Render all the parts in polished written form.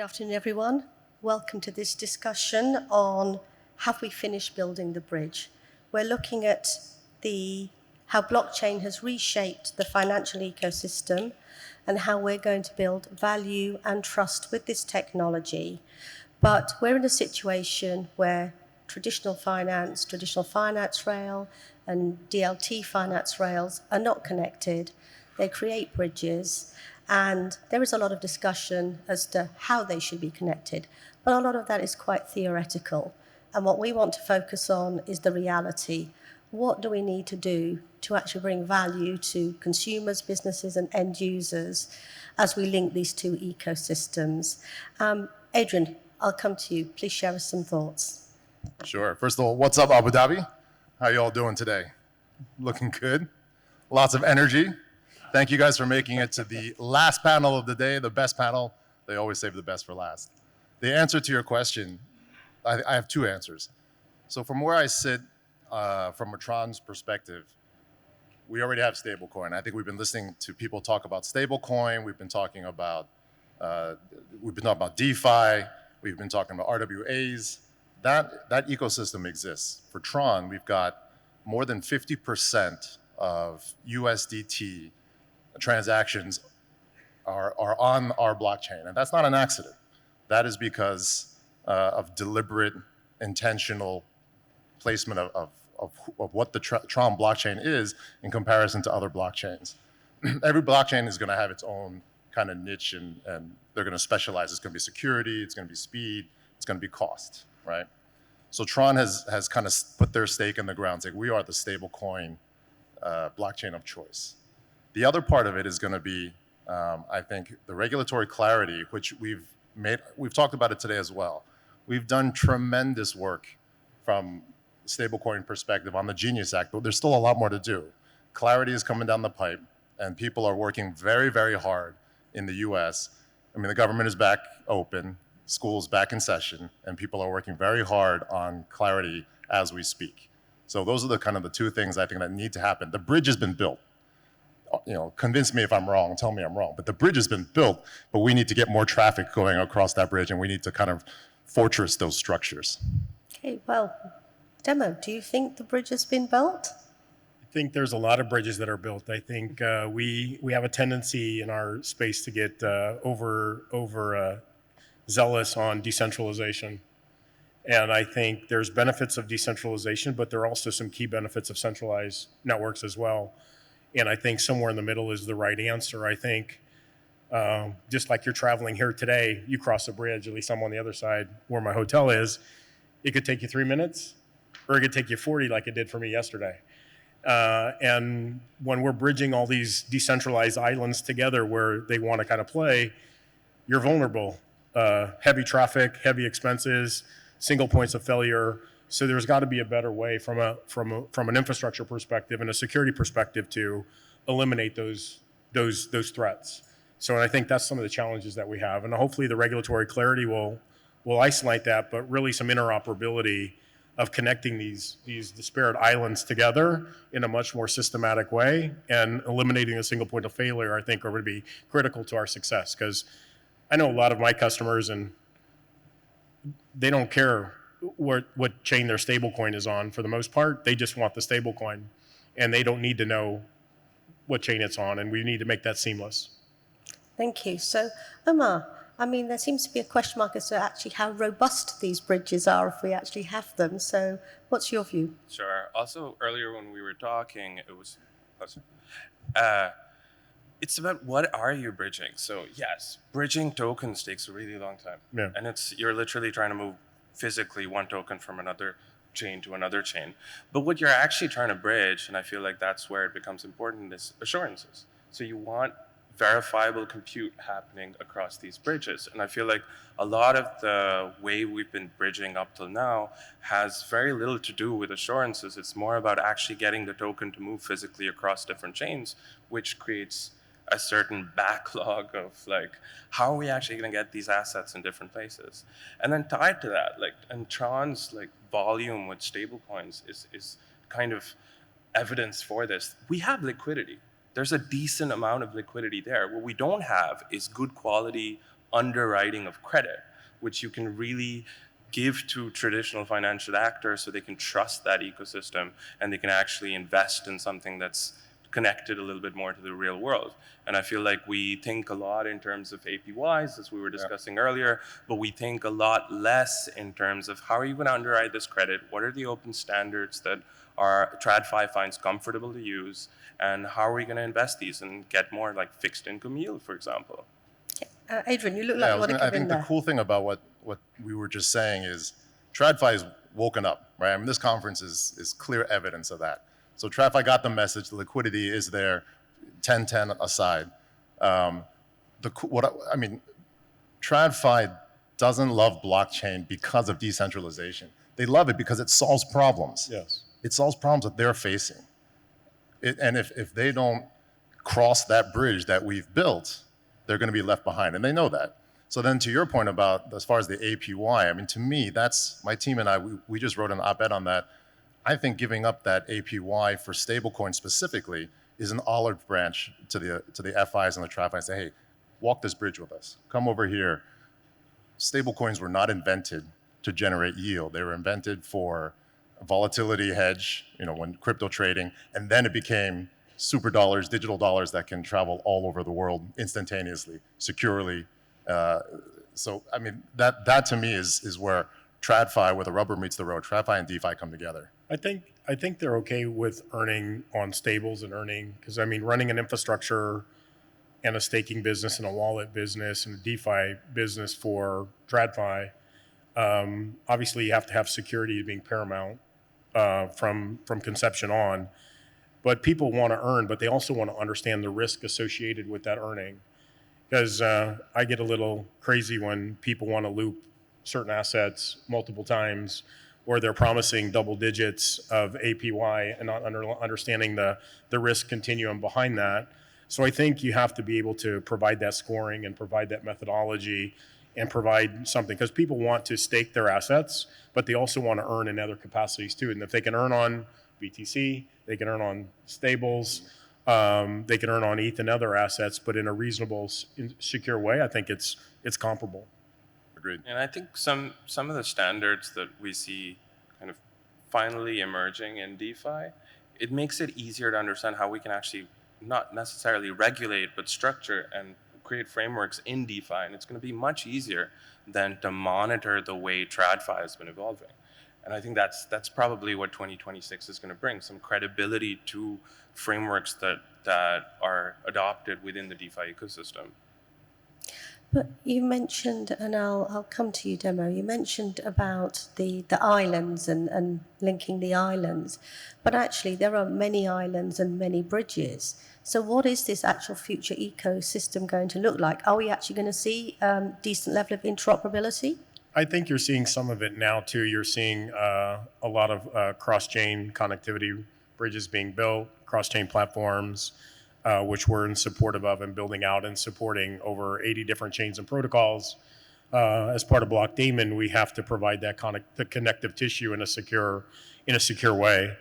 afternoon, everyone. Welcome to this discussion on have we finished building the bridge. We're looking at how blockchain has reshaped the financial ecosystem and how we're going to build value and trust with this technology. But we're in a situation where traditional finance rail, and DLT finance rails are not connected. They create bridges, and there is a lot of discussion as to how they should be connected. But a lot of that is quite theoretical. And what we want to focus on is the reality. What do we need to do to actually bring value to consumers, businesses, and end users as we link these two ecosystems? Adrian, I'll come to you. Please share us some thoughts. Sure. First of all, what's up, Abu Dhabi? How you all doing today? Looking good? Lots of energy. Thank you guys for making it to the last panel of the day, the best panel. They always save the best for last. The answer to your question, I have two answers. So from where I sit, from a Tron's perspective, we already have stablecoin. I think we've been listening to people talk about stablecoin. We've been talking about DeFi. We've been talking about RWAs. That ecosystem exists. For Tron, we've got more than 50% of USDT transactions are on our blockchain, and that's not an accident. That is because of deliberate, intentional placement of what the Tron blockchain is in comparison to other blockchains. Every blockchain is going to have its own kind of niche, and they're going to specialize. It's going to be security, it's going to be speed, it's going to be cost, right? So Tron has kind of put their stake in the ground, saying we are the stablecoin blockchain of choice. The other part of it is going to be, I think, the regulatory clarity, which we've talked about it today as well. We've done tremendous work from stablecoin perspective on the Genius Act, but there's still a lot more to do. Clarity is coming down the pipe, and people are working very, very hard in the US. I mean, the government is back open, schools back in session, and people are working very hard on clarity as we speak. So those are the kind of the two things I think that need to happen. The bridge has been built. Convince me if I'm wrong, tell me I'm wrong. But the bridge has been built, but we need to get more traffic going across that bridge, and we need to kind of fortress those structures. Okay, well, Demo, do you think the bridge has been built? I think there's a lot of bridges that are built. I think we have a tendency in our space to get over zealous on decentralization. And I think there's benefits of decentralization, but there are also some key benefits of centralized networks as well. And I think somewhere in the middle is the right answer. I think just like you're traveling here today, you cross a bridge, at least I'm on the other side where my hotel is, it could take you 3 minutes, or it could take you 40 like it did for me yesterday. And when we're bridging all these decentralized islands together where they want to kind of play, you're vulnerable. Heavy traffic, heavy expenses, single points of failure. So there's got to be a better way from an infrastructure perspective and a security perspective to eliminate those threats. So I think that's some of the challenges that we have, and hopefully the regulatory clarity will isolate that, but really some interoperability of connecting these disparate islands together in a much more systematic way and eliminating a single point of failure, I think, are going to be critical to our success. Because I know a lot of my customers, and they don't care what chain their stablecoin is on for the most part. They just want the stablecoin, and they don't need to know what chain it's on, and we need to make that seamless. Thank you. So, Omar, I mean, there seems to be a question mark as to actually how robust these bridges are if we actually have them. So what's your view? Sure. Also, earlier when we were talking, it was, it's about what are you bridging? So yes, bridging tokens takes a really long time. Yeah. And you're literally trying to move physically one token from another chain to another chain. But what you're actually trying to bridge, and I feel like that's where it becomes important, is assurances. So you want verifiable compute happening across these bridges. And I feel like a lot of the way we've been bridging up till now has very little to do with assurances. It's more about actually getting the token to move physically across different chains, which creates a certain backlog of like, how are we actually going to get these assets in different places? And then tied to that, like, and Tron's like volume with stablecoins is kind of evidence for this. We have liquidity. There's a decent amount of liquidity there. What we don't have is good quality underwriting of credit, which you can really give to traditional financial actors so they can trust that ecosystem and they can actually invest in something that's connected a little bit more to the real world. And I feel like we think a lot in terms of APYs, as we were discussing earlier, but we think a lot less in terms of how are you going to underwrite this credit? What are the open standards that our TradFi finds comfortable to use? And how are we going to invest these and get more like fixed income yield, for example? Adrian, you look Yeah, like you want to I come think in the there. cool thing about what we were just saying is TradFi is woken up, right? I mean, this conference is clear evidence of that. So TradFi got the message, the liquidity is there, 10-10 aside. TradFi doesn't love blockchain because of decentralization. They love it because it solves problems. Yes. It solves problems that they're facing. And if they don't cross that bridge that we've built, they're going to be left behind, and they know that. So then to your point about, as far as the APY, I mean, to me, that's, my team and I, we just wrote an op-ed on that. I think giving up that APY for stablecoin specifically is an olive branch to the FIs and the TradFi and say, hey, walk this bridge with us. Come over here. Stablecoins were not invented to generate yield. They were invented for volatility hedge, when crypto trading, and then it became super dollars, digital dollars that can travel all over the world instantaneously, securely. So, I mean, that to me is where TradFi, where the rubber meets the road, TradFi and DeFi come together. I think they're okay with earning on stables and earning, because I mean, running an infrastructure and a staking business and a wallet business and a DeFi business for TradFi, obviously you have to have security being paramount from conception on. But people want to earn, but they also want to understand the risk associated with that earning. Because I get a little crazy when people want to loop certain assets multiple times, or they're promising double digits of APY and not understanding the risk continuum behind that. So I think you have to be able to provide that scoring and provide that methodology and provide something, because people want to stake their assets, but they also want to earn in other capacities too. And if they can earn on BTC, they can earn on stables, they can earn on ETH and other assets, but in a reasonable, secure way, I think it's comparable. Agreed. And I think some of the standards that we see kind of finally emerging in DeFi, it makes it easier to understand how we can actually not necessarily regulate, but structure and create frameworks in DeFi. And it's going to be much easier than to monitor the way TradFi has been evolving. And I think that's probably what 2026 is going to bring, some credibility to frameworks that are adopted within the DeFi ecosystem. But you mentioned, and I'll come to you, Demo, you mentioned about the islands and linking the islands. But actually, there are many islands and many bridges. So what is this actual future ecosystem going to look like? Are we actually going to see decent level of interoperability? I think you're seeing some of it now too. You're seeing a lot of cross-chain connectivity bridges being built, cross-chain platforms, which we're in support of and building out and supporting over 80 different chains and protocols. As part of Blockdaemon, we have to provide that the connective tissue in a secure way.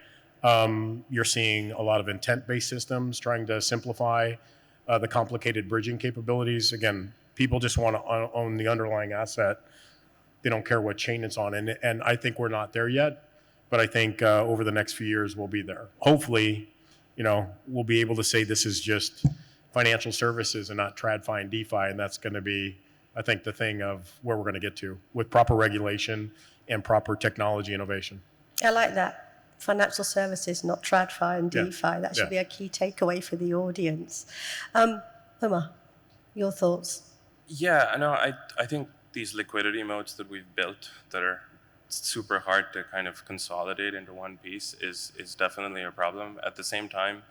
You're seeing a lot of intent-based systems trying to simplify the complicated bridging capabilities. Again, people just want to own the underlying asset. They don't care what chain it's on. And I think we're not there yet, but I think over the next few years we'll be there. Hopefully, we'll be able to say this is just financial services and not TradFi and DeFi, and that's going to be, I think, the thing of where we're going to get to with proper regulation and proper technology innovation. I like that. Financial services, not TradFi and Yeah. DeFi. That should Yeah. be a key takeaway for the audience. Omar, your thoughts? Yeah, no, I think these liquidity modes that we've built that are super hard to kind of consolidate into one piece is definitely a problem. At the same time,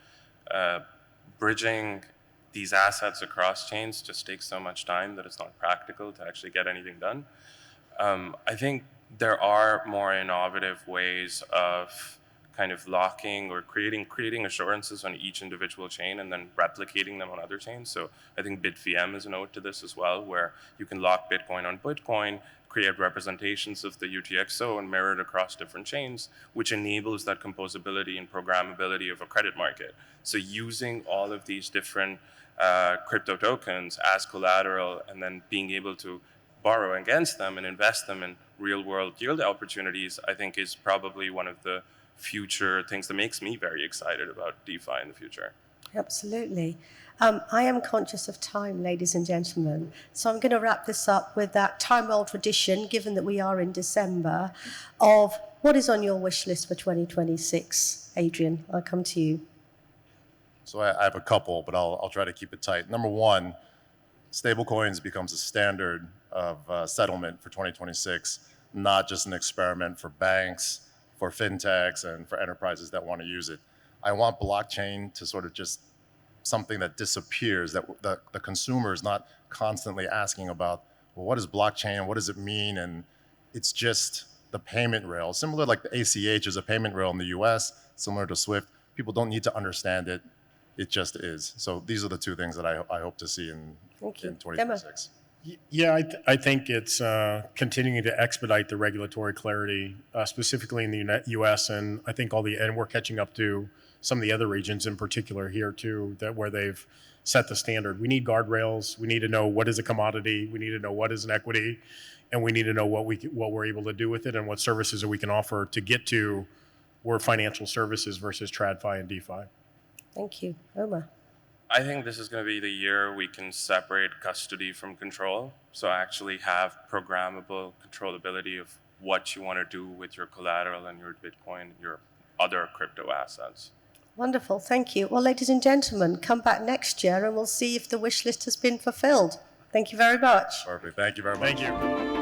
bridging these assets across chains just takes so much time that it's not practical to actually get anything done. I think there are more innovative ways of kind of locking or creating assurances on each individual chain and then replicating them on other chains. So I think BitVM is an ode to this as well, where you can lock Bitcoin on Bitcoin, create representations of the UTXO and mirror it across different chains, which enables that composability and programmability of a credit market. So using all of these different crypto tokens as collateral and then being able to borrow against them and invest them in real world yield opportunities, I think is probably one of the future things that makes me very excited about DeFi in the future. Absolutely. I am conscious of time, ladies and gentlemen, so I'm going to wrap this up with that time-old tradition, given that we are in December, of what is on your wish list for 2026. Adrian, I'll come to you. So I have a couple, but I'll try to keep it tight. Number one, stablecoins becomes a standard of settlement for 2026, not just an experiment for banks, for fintechs, and for enterprises that want to use it. I want blockchain to sort of just something that disappears, that the consumer is not constantly asking about, well, what is blockchain? What does it mean? And it's just the payment rail. Similar like the ACH is a payment rail in the US, similar to SWIFT. People don't need to understand it. It just is. So these are the two things that I hope to see in 2026. Yeah, I think it's continuing to expedite the regulatory clarity, specifically in the U.S. and I think and we're catching up to some of the other regions in particular here too, where they've set the standard. We need guardrails. We need to know what is a commodity. We need to know what is an equity, and we need to know what we're able to do with it and what services we can offer to get to where financial services versus TradFi and DeFi. Thank you. Omar. I think this is going to be the year we can separate custody from control. So actually have programmable controllability of what you want to do with your collateral and your Bitcoin, your other crypto assets. Wonderful. Thank you. Well, ladies and gentlemen, come back next year and we'll see if the wish list has been fulfilled. Thank you very much. Perfect. Thank you very much. Thank you.